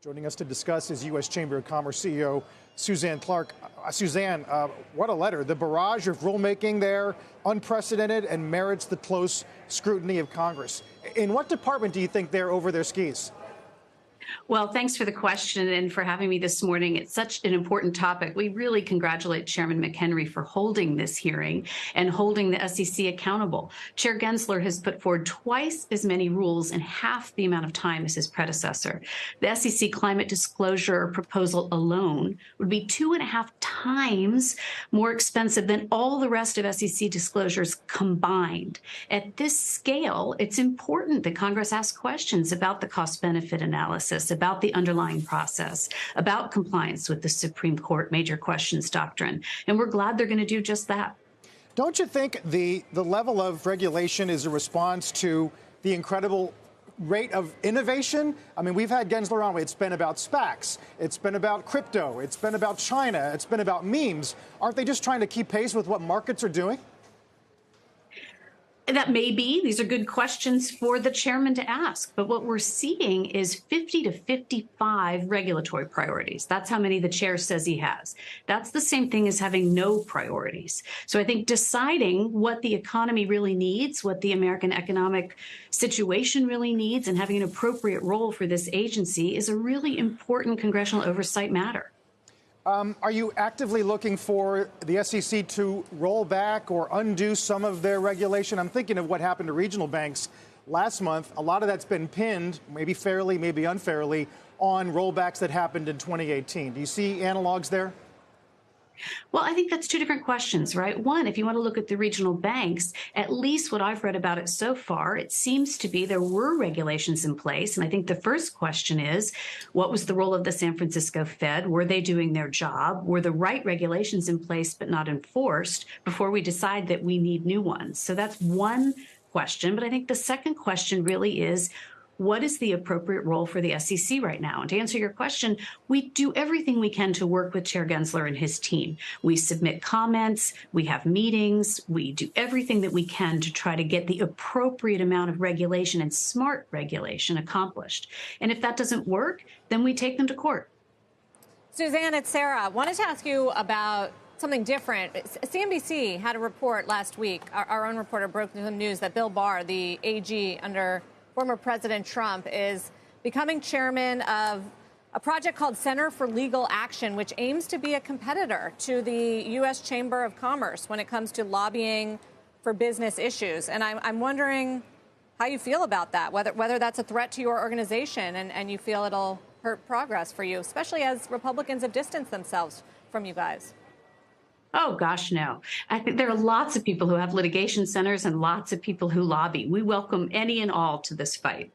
Joining us to discuss is U.S. Chamber of Commerce CEO Suzanne Clark. Suzanne, what a letter. The barrage of rulemaking there, unprecedented and merits the close scrutiny of Congress. In what department do you think they're over their skis? Well, thanks for the question and for having me this morning. It's such an important topic. We really congratulate Chairman McHenry for holding this hearing and holding the SEC accountable. Chair Gensler has put forward twice as many rules in half the amount of time as his predecessor. The SEC climate disclosure proposal alone would be 2.5 times more expensive than all the rest of SEC disclosures combined. At this scale, it's important that Congress ask questions about the cost-benefit analysis, about the underlying process, about compliance with the Supreme Court major questions doctrine. And we're glad they're going to do just that. Don't you think the level of regulation is a response to the incredible rate of innovation? I mean, we've had Gensler on. It's been about SPACs. It's been about crypto. It's been about China. It's been about memes. Aren't they just trying to keep pace with what markets are doing? That may be. These are good questions for the chairman to ask. But what we're seeing is 50 to 55 regulatory priorities. That's how many the chair says he has. That's the same thing as having no priorities. So I think deciding what the economy really needs, what the American economic situation really needs, and having an appropriate role for this agency is a really important congressional oversight matter. Are you actively looking for the SEC to roll back or undo some of their regulation? I'm thinking of what happened to regional banks last month. A lot of that's been pinned, maybe fairly, maybe unfairly, on rollbacks that happened in 2018. Do you see analogs there? Well, I think that's two different questions, right? One, if you want to look at the regional banks, at least what I've read about it so far, it seems to be there were regulations in place. And I think the first question is, what was the role of the San Francisco Fed? Were they doing their job? Were the right regulations in place but not enforced before we decide that we need new ones? So that's one question. But I think the second question really is, what is the appropriate role for the SEC right now? And to answer your question, we do everything we can to work with Chair Gensler and his team. We submit comments, we have meetings, we do everything that we can to try to get the appropriate amount of regulation and smart regulation accomplished. And if that doesn't work, then we take them to court. Suzanne, it's Sarah. I wanted to ask you about something different. CNBC had a report last week. Our own reporter broke the news that Bill Barr, the AG under former President Trump, is becoming chairman of a project called Center for Legal Action, which aims to be a competitor to the U.S. Chamber of Commerce when it comes to lobbying for business issues. And I'm wondering how you feel about that, whether that's a threat to your organization and you feel it'll hurt progress for you, especially as Republicans have distanced themselves from you guys. Oh, gosh, no. I think there are lots of people who have litigation centers and lots of people who lobby. We welcome any and all to this fight.